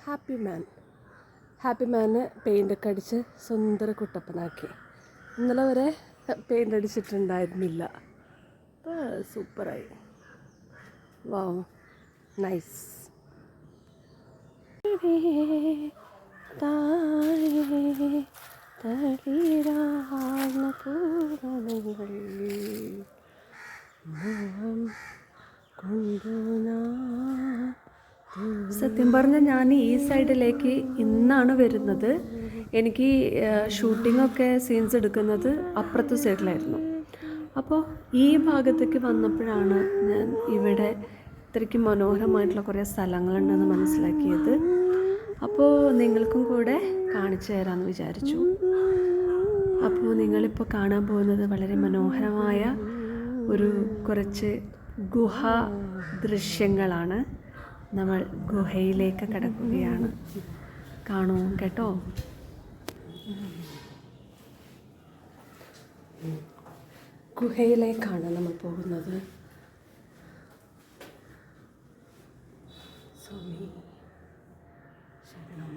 Happy മാന് പെയിൻ്റൊക്കെ അടിച്ച് സുന്ദര കുട്ടപ്പനാക്കി. ഇന്നലെ വരെ പെയിൻ്റ് അടിച്ചിട്ടുണ്ടായിരുന്നില്ല. അപ്പോൾ സൂപ്പറായി. വാവ്, നൈസ്. സത്യം പറഞ്ഞാൽ ഞാൻ ഈ സൈഡിലേക്ക് ഇന്നാണ് വരുന്നത്. എനിക്ക് ഷൂട്ടിങ്ങൊക്കെ സീൻസ് എടുക്കുന്നത് അപ്പുറത്തെ സൈഡിലായിരുന്നു. അപ്പോൾ ഈ ഭാഗത്തേക്ക് വന്നപ്പോഴാണ് ഞാൻ ഇവിടെ ഇത്രയ്ക്ക് മനോഹരമായിട്ടുള്ള കുറേ സ്ഥലങ്ങളുണ്ടെന്ന് മനസ്സിലാക്കിയത്. അപ്പോൾ നിങ്ങൾക്കും കൂടെ കാണിച്ചു തരാമെന്ന് വിചാരിച്ചു. അപ്പോൾ നിങ്ങളിപ്പോൾ കാണാൻ പോകുന്നത് വളരെ മനോഹരമായ ഒരു കുറച്ച് ഗുഹ ദൃശ്യങ്ങളാണ്. നമ്മൾ ഗുഹയിലേക്ക് കടക്കുകയാണ്. കാണൂ കേട്ടോ. ഗുഹയിലേക്കാണ് നമ്മൾ പോകുന്നത്. സ്വാമി ശരണം.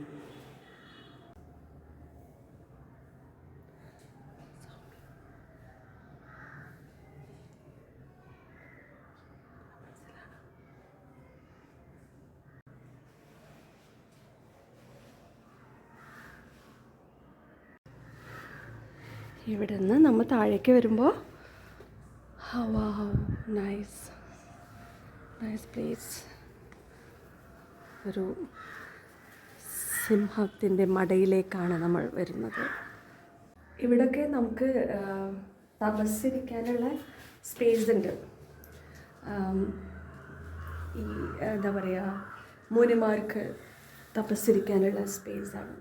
ഇവിടെ നിന്ന് നമ്മൾ താഴേക്ക് വരുമ്പോൾ നൈസ് പ്ലേസ്. ഒരു സിംഹത്തിൻ്റെ മടയിലേക്കാണ് നമ്മൾ വരുന്നത്. ഇവിടെയൊക്കെ നമുക്ക് തപസ്സിരിക്കാനുള്ള സ്പേസ് ഉണ്ട്. ഈ എന്താ പറയുക, മുനിമാർക്ക് തപസ്സിരിക്കാനുള്ള സ്പേസാണ്.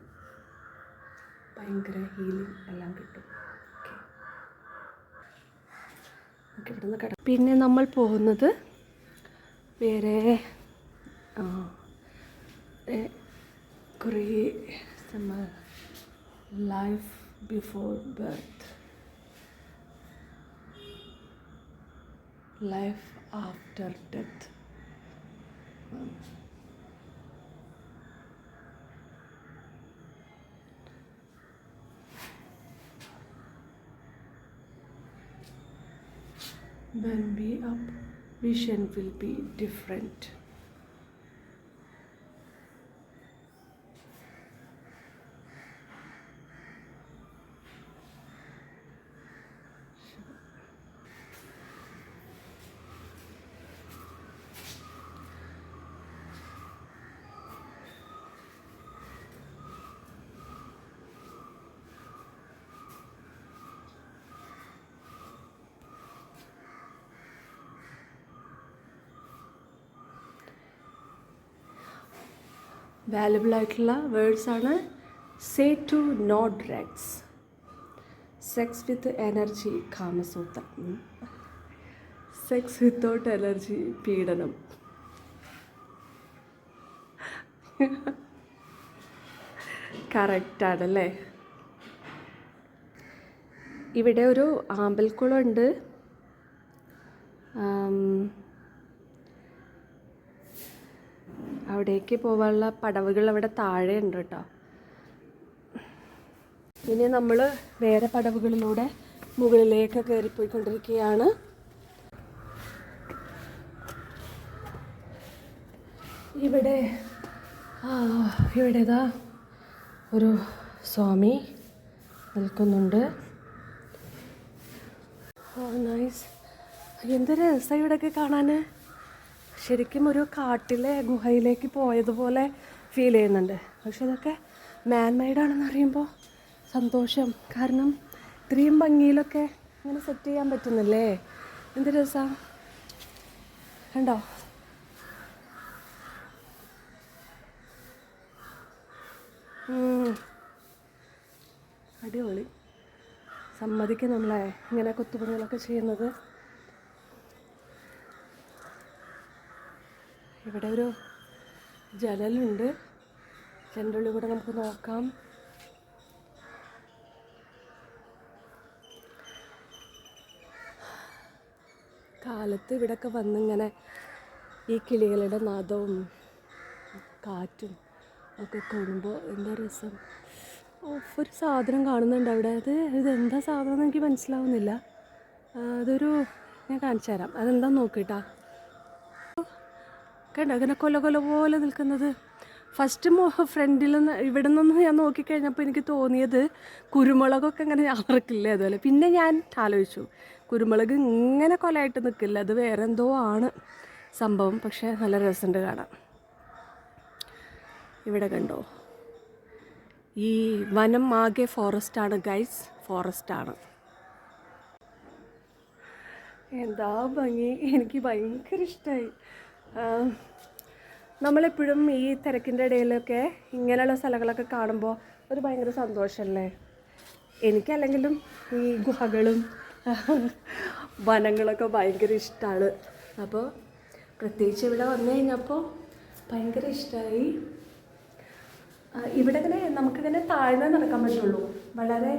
ഭയങ്കര ഹീലിംഗ് എല്ലാം കിട്ടും. പിന്നെ നമ്മൾ പോകുന്നത് വേറെ കുറേ life before birth, life after death. When we up, vision will be different. Valuable ആയിട്ടുള്ള വേർഡ്സാണ്. Say to no drugs, sex with energy കാമസൂത്രം, സെക്സ് വിത്തൗട്ട് എനർജി പീഡനം. കറക്റ്റാണല്ലേ. ഇവിടെ ഒരു ആമ്പൽക്കുളമുണ്ട്. അവിടേക്ക് പോകാനുള്ള പടവുകൾ അവിടെ താഴെ ഉണ്ട് കേട്ടോ. ഇനി നമ്മൾ വേറെ പടവുകളിലൂടെ മുകളിലേക്ക് കയറിപ്പോയിക്കൊണ്ടിരിക്കുകയാണ്. ഇവിടെ ഇതാ ഒരു സ്വാമി നിൽക്കുന്നുണ്ട്. നൈസ്. എന്ത് രസം ഇവിടെയൊക്കെ കാണാൻ. ശരിക്കും ഒരു കാട്ടിലെ ഗുഹയിലേക്ക് പോയതുപോലെ ഫീൽ ചെയ്യുന്നുണ്ട്. പക്ഷെ ഇതൊക്കെ മാൻമെയ്ഡാണെന്ന് അറിയുമ്പോൾ സന്തോഷം. കാരണം ഇത്രയും ഭംഗിയിലൊക്കെ ഇങ്ങനെ സെറ്റ് ചെയ്യാൻ പറ്റുന്നില്ലേ. എന്ത് രസമാണ് കണ്ടോ. അടിപൊളി. സമ്മതിക്കും നമ്മളെ ഇങ്ങനെ കൊത്തുപണികളൊക്കെ ചെയ്യുന്നത്. ഇവിടെ ഒരു ജനലുണ്ട്. ജനലുള്ളിൽ കൂടെ നമുക്ക് നോക്കാം. കാലത്ത് ഇവിടെയൊക്കെ വന്നിങ്ങനെ ഈ കിളികളുടെ നാദവും കാറ്റും ഒക്കെ കാണുമ്പോൾ എന്താ രസം. ഒരു സാധനം കാണുന്നുണ്ട് അവിടെ. ഇതെന്താ സാധനം എന്ന് എനിക്ക് മനസ്സിലാവുന്നില്ല. ഞാൻ കാണിച്ചു തരാം. അതെന്താ നോക്കിട്ടാ. കണ്ടോ അങ്ങനെ കൊല പോലെ നിൽക്കുന്നത്. ഫസ്റ്റ് ഫ്രണ്ടിൽ നിന്ന് ഇവിടെ നിന്ന് ഞാൻ നോക്കിക്കഴിഞ്ഞപ്പോൾ എനിക്ക് തോന്നിയത് കുരുമുളകൊക്കെ ഇങ്ങനെ അറക്കില്ലേ അതുപോലെ. പിന്നെ ഞാൻ ആലോചിച്ചു കുരുമുളക് ഇങ്ങനെ കൊലയായിട്ട് നിൽക്കില്ല, അത് വേറെ എന്തോ ആണ് സംഭവം. പക്ഷേ നല്ല രസമുണ്ട് കാണാൻ. ഇവിടെ കണ്ടോ, ഈ വനം ആകെ ഫോറസ്റ്റാണ് ഗൈസ്, ഫോറസ്റ്റാണ്. എന്താ ഭംഗി, എനിക്ക് ഭയങ്കര ഇഷ്ടമായി. നമ്മളെപ്പോഴും ഈ തിരക്കിൻ്റെ ഇടയിലൊക്കെ ഇങ്ങനെയുള്ള സ്ഥലങ്ങളൊക്കെ കാണുമ്പോൾ ഒരു ഭയങ്കര സന്തോഷമല്ലേ. എനിക്കല്ലെങ്കിലും ഈ ഗുഹകളും വനങ്ങളൊക്കെ ഭയങ്കര ഇഷ്ടമാണ്. അപ്പോൾ പ്രത്യേകിച്ച് ഇവിടെ വന്നു കഴിഞ്ഞപ്പോൾ ഭയങ്കര ഇഷ്ടമായി. ഇവിടെ ഇങ്ങനെ നമുക്കിങ്ങനെ താഴ്ന്നേ നടക്കാൻ പറ്റുള്ളൂ. വളരെ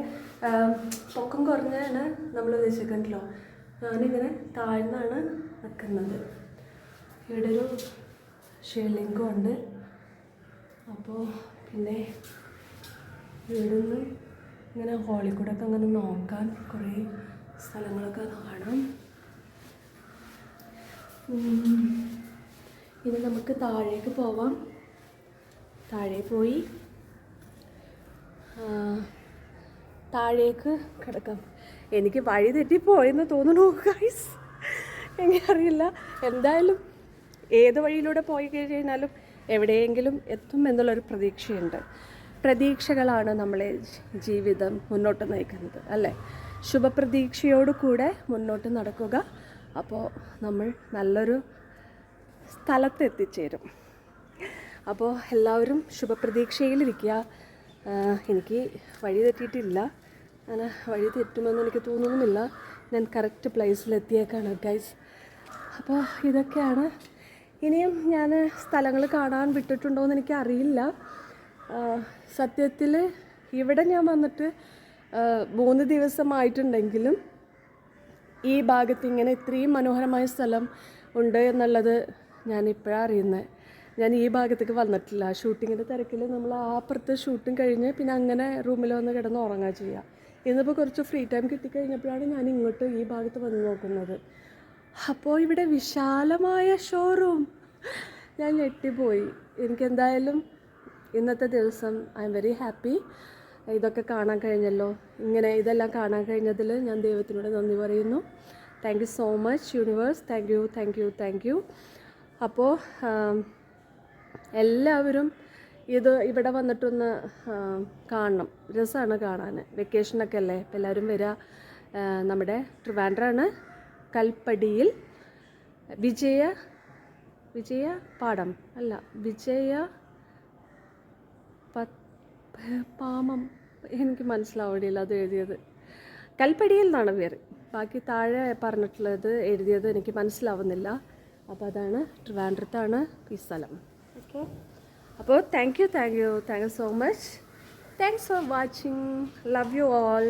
പൊക്കം കുറഞ്ഞാണ് നമ്മൾ ഉദ്ദേശിക്കണ്ടല്ലോ. ഞാനിങ്ങനെ താഴ്ന്നാണ് നിൽക്കുന്നത്. ഇവിടെ ഒരു ശിവലിംഗമുണ്ട്. അപ്പോൾ പിന്നെ ഇവിടുന്ന് ഇങ്ങനെ ഹോളിൽ കൂടെ ഒക്കെ അങ്ങനെ നോക്കാൻ കുറേ സ്ഥലങ്ങളൊക്കെ കാണാം. ഇനി നമുക്ക് താഴേക്ക് പോവാം. താഴെ പോയി താഴേക്ക് കിടക്കാം. എനിക്ക് വഴി തെറ്റിപ്പോയെന്ന് തോന്നുന്നു ഗൈസ്, എനിക്കറിയില്ല. എന്തായാലും ഏത് വഴിയിലൂടെ പോയി കഴിഞ്ഞാലും എവിടെയെങ്കിലും എത്തും എന്നുള്ളൊരു പ്രതീക്ഷയുണ്ട്. പ്രതീക്ഷകളാണ് നമ്മളെ ജീവിതം മുന്നോട്ട് നയിക്കുന്നത്, അല്ലേ? ശുഭപ്രതീക്ഷയോടു കൂടെ മുന്നോട്ട് നടക്കുക. അപ്പോൾ നമ്മൾ നല്ലൊരു സ്ഥലത്ത് എത്തിച്ചേരും. അപ്പോൾ എല്ലാവരും ശുഭപ്രതീക്ഷയിലിരിക്കുക. എനിക്ക് വഴി തെറ്റിയിട്ടില്ല, അങ്ങനെ വഴി തെറ്റുമെന്ന് എനിക്ക് തോന്നുന്നുമില്ല. ഞാൻ കറക്റ്റ് പ്ലേസിലെത്തിയേക്കാണ് ഗൈസ്. അപ്പോൾ ഇതൊക്കെയാണ്. ഇനിയും ഞാൻ സ്ഥലങ്ങൾ കാണാൻ വിട്ടിട്ടുണ്ടോയെന്ന് എനിക്കറിയില്ല. സത്യത്തിൽ ഇവിടെ ഞാൻ വന്നിട്ട് 3 ദിവസമായിട്ടുണ്ടെങ്കിലും ഈ ഭാഗത്ത് ഇങ്ങനെ ഇത്രയും മനോഹരമായ സ്ഥലം ഉണ്ട് എന്നുള്ളത് ഞാനിപ്പോഴാണ് അറിയുന്നത്. ഞാൻ ഈ ഭാഗത്തേക്ക് വന്നിട്ടില്ല. ഷൂട്ടിങ്ങിൻ്റെ തിരക്കിൽ നമ്മൾ അപ്പുറത്ത് ഷൂട്ടിങ് കഴിഞ്ഞ് പിന്നെ അങ്ങനെ റൂമിൽ വന്ന് കിടന്ന് ഉറങ്ങുക ചെയ്യുക. ഇന്നിപ്പോൾ കുറച്ച് ഫ്രീ ടൈം കിട്ടിക്കഴിഞ്ഞപ്പോഴാണ് ഞാൻ ഇങ്ങോട്ട് ഈ ഭാഗത്ത് വന്ന് നോക്കുന്നത്. അപ്പോൾ ഇവിടെ വിശാലമായ ഷോറൂം. ഞാൻ ഞെട്ടിപ്പോയി. എനിക്കെന്തായാലും ഇന്നത്തെ ദിവസം ഐ എം വെരി ഹാപ്പി. ഇതൊക്കെ കാണാൻ കഴിഞ്ഞല്ലോ. ഇതെല്ലാം കാണാൻ കഴിഞ്ഞതിൽ ഞാൻ ദൈവത്തിനോട് നന്ദി പറയുന്നു. Thank you so much universe. Thank you. അപ്പോൾ എല്ലാവരും ഇവിടെ വന്നിട്ടൊന്ന് കാണണം. രസമാണ് കാണാൻ. വെക്കേഷനൊക്കെ അല്ലേ, അപ്പോൾ എല്ലാവരും വരിക. നമ്മുടെ ട്രിവാൻഡ്രമാണ്, കൽപ്പടിയിൽ വിജയ പാടം അല്ല, പാമം, എനിക്ക് മനസ്സിലാവണില്ല അത് എഴുതിയത്. കൽപ്പടിയിൽ നിന്നാണ് പേര്. ബാക്കി താഴെ പറഞ്ഞിട്ടുള്ളത് എഴുതിയത് എനിക്ക് മനസ്സിലാവുന്നില്ല. അപ്പോൾ അതാണ്, ട്രിവാൻഡ്രത്താണ് ഈ സ്ഥലം. ഓക്കെ, അപ്പോൾ thank you so much. Thanks for watching. Love you all.